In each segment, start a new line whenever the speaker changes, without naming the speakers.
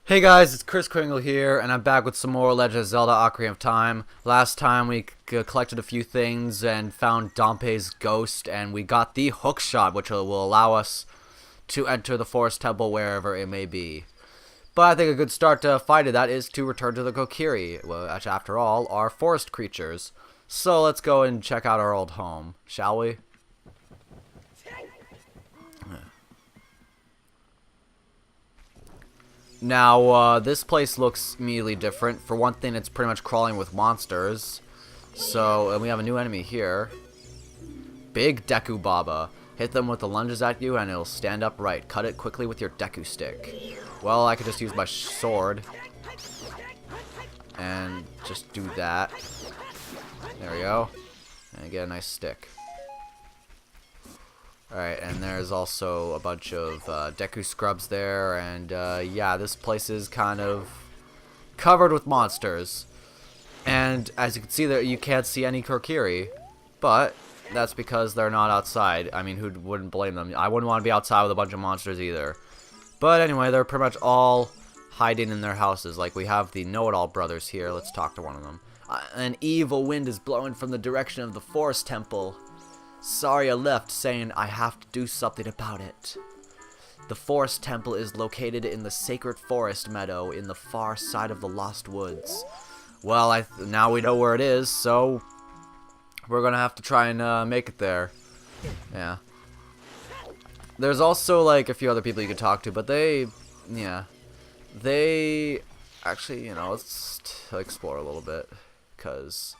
Hey guys, it's Chris Kringle here, and I'm back with some more Legend of Zelda Ocarina of Time. Last time we collected a few things and found Dompe's ghost, and we got the hook shot, which will allow us to enter the forest temple wherever it may be. But I think a good start to fighting that is to return to the Kokiri, which after all are forest creatures. So let's go and check out our old home, shall we? Now, this place looks immediately different. For one thing, it's pretty much crawling with monsters. So, and we have a new enemy here. Big Deku Baba. Hit them with the lunges at you and it'll stand upright. Cut it quickly with your Deku stick. Well, I could just use my sword. And just do that. There we go. And get a nice stick. Alright, and there's also a bunch of Deku scrubs there, and yeah, this place is kind of covered with monsters. And as you can see there, you can't see any Kokiri, but that's because they're not outside. I mean, who wouldn't blame them? I wouldn't want to be outside with a bunch of monsters either. But anyway, they're pretty much all hiding in their houses. Like, we have the Know-It-All brothers here. Let's talk to one of them. An evil wind is blowing from the direction of the forest temple. Saria left, saying I have to do something about it. The forest temple is located in the sacred forest meadow in the far side of the Lost Woods. Well, now we know where it is, so we're gonna have to try and make it there. Yeah. There's also like a few other people you can talk to, but they actually, let's explore a little bit, because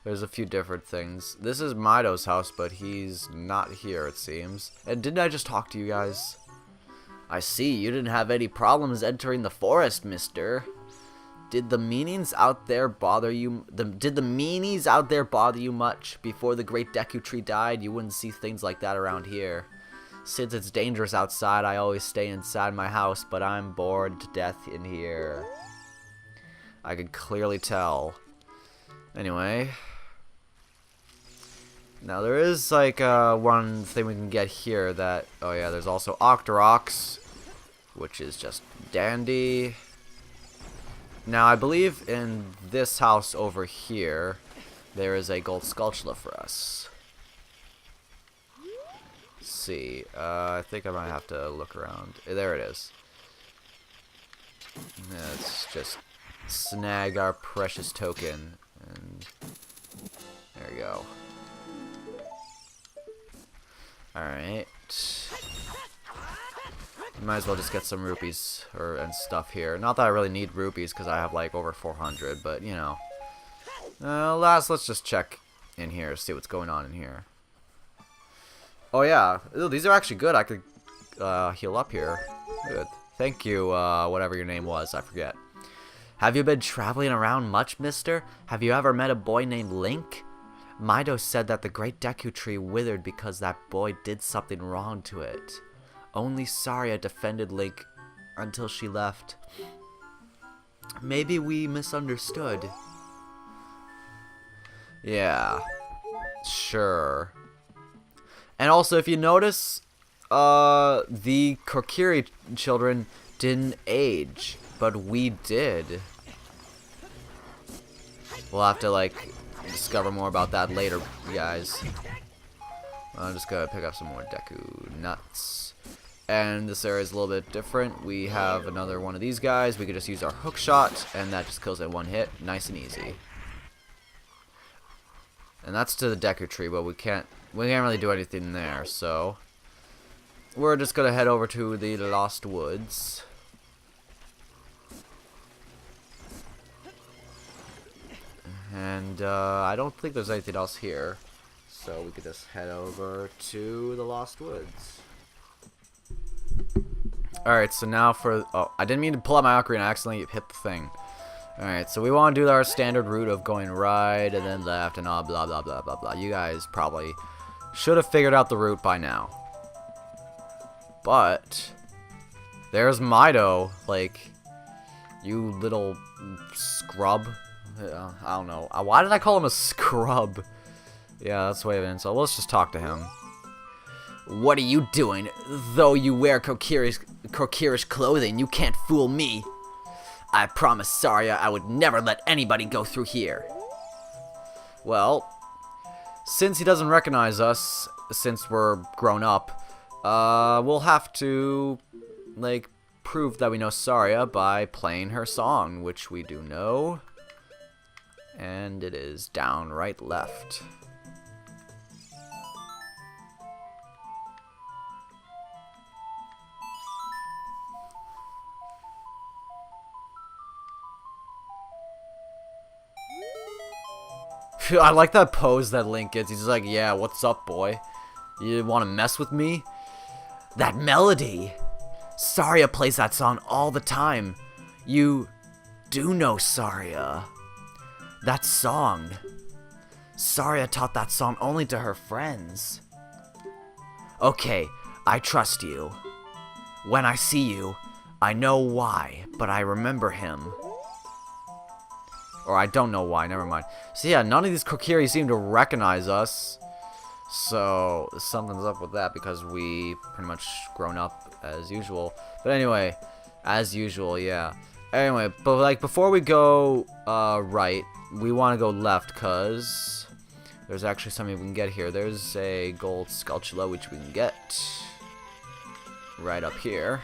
there's a few different things. This is Mido's house, but he's not here, it seems. And didn't I just talk to you guys? I see, you didn't have any problems entering the forest, mister. Did the meanies out there bother you? Did the meanies out there bother you much? Before the great Deku Tree died, you wouldn't see things like that around here. Since it's dangerous outside, I always stay inside my house, but I'm bored to death in here. I could clearly tell. Anyway. Now there is like one thing we can get here that, oh yeah, there's also Octoroks, which is just dandy. Now I believe in this house over here, there is a gold Skulltula for us. Let's see, I think I might have to look around. There it is. Let's just snag our precious token, and there we go. Alright. Might as well just get some rupees and stuff here. Not that I really need rupees because I have like over 400, but you know. Let's just check in here, see what's going on in here. Oh yeah, ooh, these are actually good. I could heal up here. Good. Thank you, whatever your name was, I forget. Have you been traveling around much, mister? Have you ever met a boy named Link? Mido said that the great Deku Tree withered because that boy did something wrong to it. Only Saria defended Link until she left. Maybe we misunderstood. Yeah, sure. And also, if you notice, the Kokiri children didn't age, but we did. We'll have to, like, discover more about that later, guys. I'm just gonna pick up some more Deku nuts. And this area is a little bit different. We have another one of these guys. We could just use our hook shot, and that just kills it one hit. Nice and easy. And that's to the Deku Tree, but we can't really do anything there, so we're just gonna head over to the Lost Woods. And I don't think there's anything else here, so we could just head over to the Lost Woods. Alright, so now for... Oh, I didn't mean to pull out my Ocarina, I accidentally hit the thing. Alright, so we want to do our standard route of going right and then left and all blah blah blah blah blah. You guys probably should have figured out the route by now. But there's Mido, like, you little scrub. I don't know. Why did I call him a scrub? Yeah, that's way of insult. Let's just talk to him. What are you doing? Though you wear Kokiri's clothing, you can't fool me. I promised Saria I would never let anybody go through here. Well, since he doesn't recognize us, since we're grown up, we'll have to, like, prove that we know Saria by playing her song, which we do know. And it is down, right, left. I like that pose that Link gets. He's like, yeah, what's up, boy? You want to mess with me? That melody! Saria plays that song all the time. You do know Saria. That song. Saria taught that song only to her friends. Okay, I trust you. When I see you, I know why, but I remember him. Or I don't know why, never mind. So yeah, none of these Kokiri seem to recognize us. So something's up with that because we pretty much grown up as usual. But anyway, as usual, yeah. Anyway, but like before we go right, we want to go left because there's actually something we can get here. There's a gold Skulltula which we can get right up here.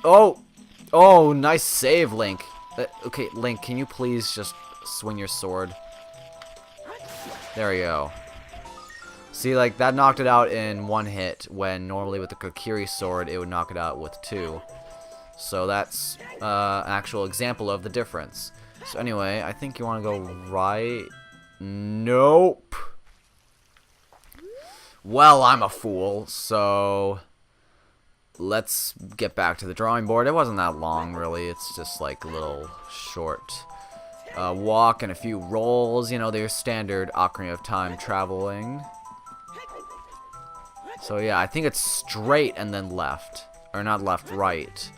Oh, nice save, Link. Okay, Link, can you please just swing your sword? There we go. See, like, that knocked it out in one hit, when normally with the Kokiri sword, it would knock it out with two. So that's an actual example of the difference. So anyway, I think you want to go right. Nope. Well, I'm a fool, so let's get back to the drawing board. It wasn't that long, really. It's just like a little short walk and a few rolls. You know, their standard Ocarina of Time traveling. So yeah, I think it's straight and then left. Or not left, right.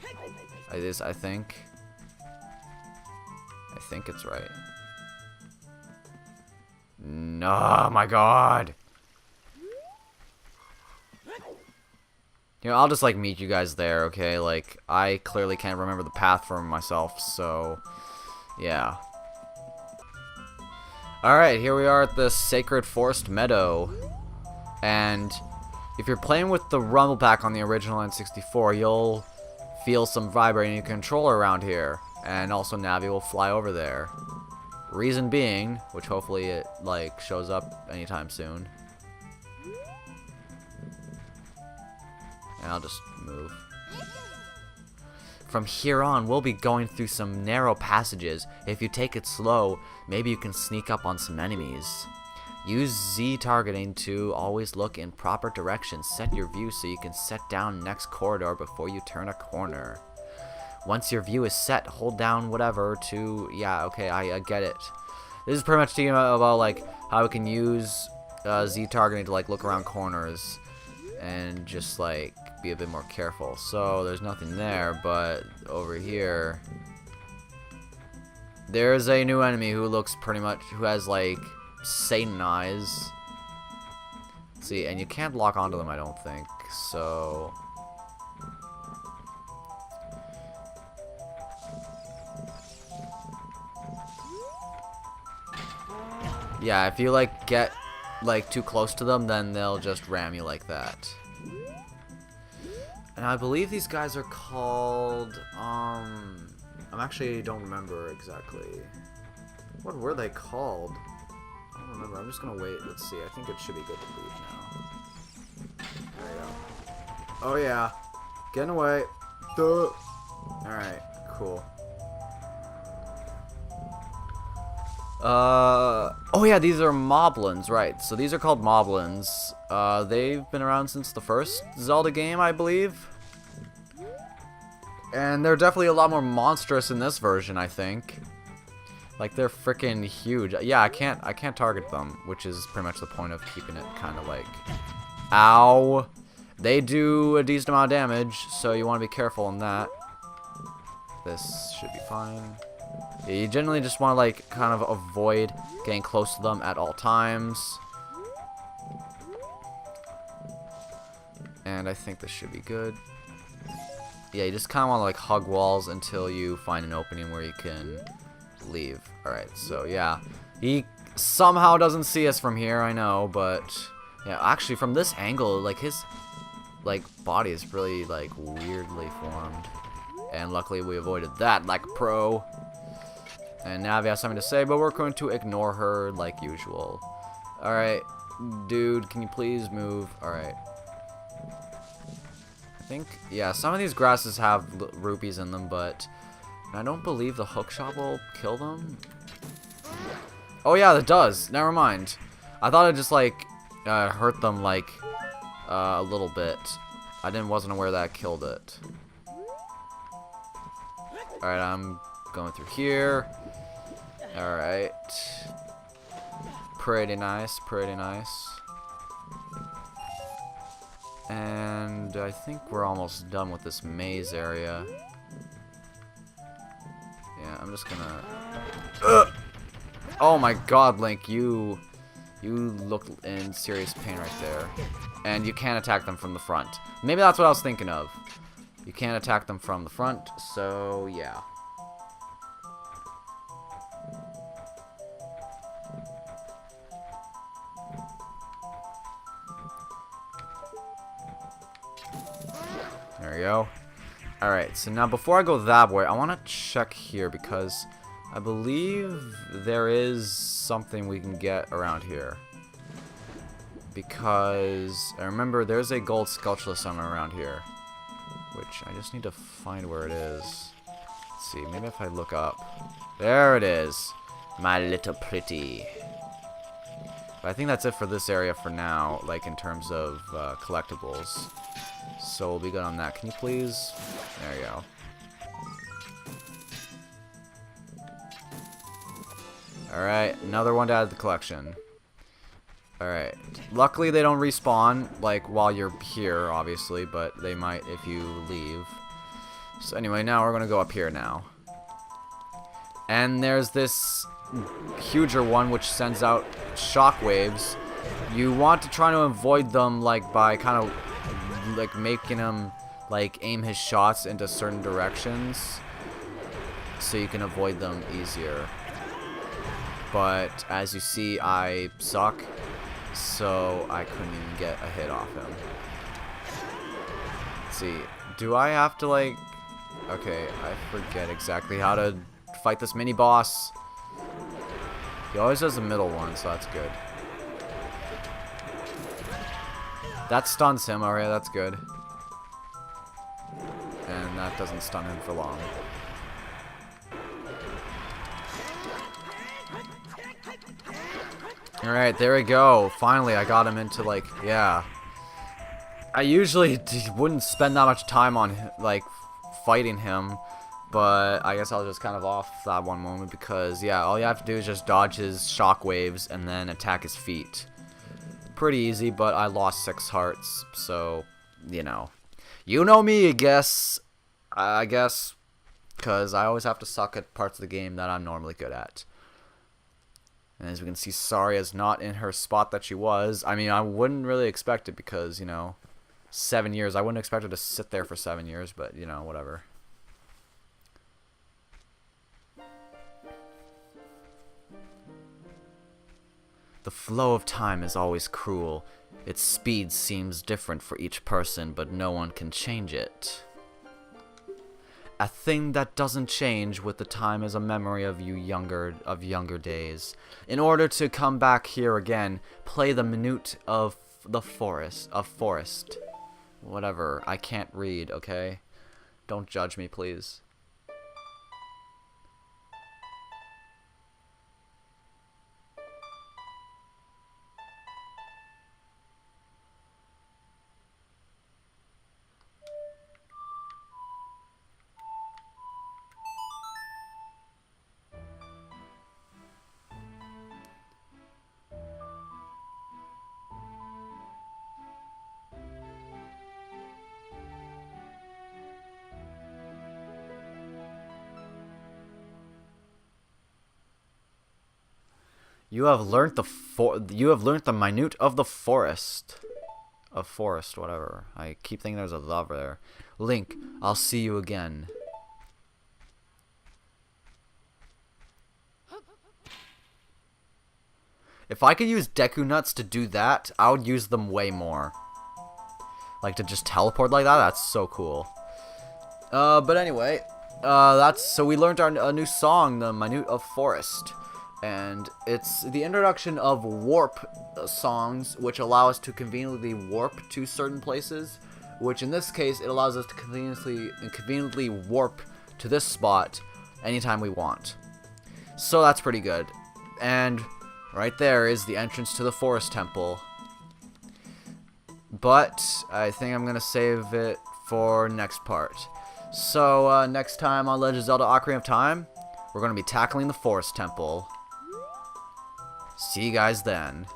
It is, I think. I think it's right. No, oh my god. You know, I'll just, like, meet you guys there, okay? Like, I clearly can't remember the path for myself, so, yeah. Alright, here we are at the Sacred Forest Meadow. And if you're playing with the rumble pack on the original N64, you'll feel some vibrating controller around here. And also Navi will fly over there. Reason being, which hopefully it, like, shows up anytime soon. And I'll just move. From here on, we'll be going through some narrow passages. If you take it slow, maybe you can sneak up on some enemies. Use Z targeting to always look in proper directions. Set your view so you can set down next corridor before you turn a corner. Once your view is set, hold down whatever to... Yeah, okay, I get it. This is pretty much teaching about, like, how we can use Z targeting to, like, look around corners. And just, like, be a bit more careful. So, there's nothing there, but over here... There's a new enemy who looks pretty much... Who has, like, Satan eyes. See, and you can't lock onto them, I don't think. So... Yeah, if you, like, get, like, too close to them, then they'll just ram you like that. And I believe these guys are called, I actually don't remember exactly. What were they called? I don't remember. I'm just gonna wait. Let's see. I think it should be good to leave now. There we go. Oh, yeah. Getting away. Duh. Alright, cool. Oh yeah, these are moblins, right. So these are called moblins. They've been around since the first Zelda game, I believe. And they're definitely a lot more monstrous in this version, I think. Like, they're freaking huge. Yeah, I can't target them, which is pretty much the point of keeping it kind of like... Ow! They do a decent amount of damage, so you want to be careful in that. This should be fine. You generally just want to, like, kind of avoid getting close to them at all times. And I think this should be good. Yeah, you just kind of want to like hug walls until you find an opening where you can leave. Alright, so yeah. He somehow doesn't see us from here, I know, but yeah, actually from this angle, like his like body is really like weirdly formed. And luckily we avoided that like a pro. And Navi has something to say, but we're going to ignore her like usual. Alright, dude, can you please move? Alright. I think, yeah, some of these grasses have rupees in them, but I don't believe the hook shot will kill them. Oh yeah, it does. Never mind. I thought it just like hurt them like a little bit. Wasn't aware that killed it. Alright, I'm going through here. Alright. Pretty nice, pretty nice. And I think we're almost done with this maze area. Yeah, I'm just gonna... Oh my god, Link, you look in serious pain right there. And you can't attack them from the front. Maybe that's what I was thinking of. You can't attack them from the front, so yeah. There we go. Alright, so now before I go that way, I want to check here because I believe there is something we can get around here. Because I remember there's a gold sculpture somewhere around here. Which I just need to find where it is. Let's see, maybe if I look up. There it is. My little pretty. But I think that's it for this area for now, like in terms of collectibles. So we'll be good on that. Can you please? There you go. Alright, another one to add to the collection. Alright. Luckily they don't respawn, like, while you're here, obviously, but they might if you leave. So anyway, now we're gonna go up here now. And there's this huger one which sends out shockwaves. You want to try to avoid them, like, by kind of, like, making him, like, aim his shots into certain directions. So you can avoid them easier. But, as you see, I suck. So I couldn't even get a hit off him. Let's see, do I have to like... Okay, I forget exactly how to fight this mini boss. He always does the middle one, so that's good. That stuns him, alright, that's good. And that doesn't stun him for long. Alright, there we go. Finally, I got him into, like, yeah. I usually wouldn't spend that much time on, like, fighting him. But I guess I was just kind of off that one moment because, yeah, all you have to do is just dodge his shockwaves and then attack his feet. Pretty easy, but I lost 6 hearts, so, you know. You know me, I guess. Because I always have to suck at parts of the game that I'm normally good at. And as we can see, Saria's not in her spot that she was. I mean, I wouldn't really expect it because, you know, 7 years. I wouldn't expect her to sit there for 7 years, but, you know, whatever. The flow of time is always cruel. Its speed seems different for each person, but no one can change it. A thing that doesn't change with the time is a memory of younger days. In order to come back here again, play the minute of the forest. Whatever, I can't read, okay? Don't judge me, please. You have learnt the minute of the forest. of forest, whatever. I keep thinking there's a the over there. Link, I'll see you again. If I could use Deku Nuts to do that, I would use them way more. Like, to just teleport like that, that's so cool. But anyway, so we learned a new song, the Minute of Forest. And it's the introduction of warp songs, which allow us to conveniently warp to certain places. Which in this case, it allows us to conveniently warp to this spot anytime we want. So that's pretty good. And right there is the entrance to the Forest Temple. But I think I'm going to save it for next part. So next time on Legend of Zelda Ocarina of Time, we're going to be tackling the Forest Temple. See you guys then.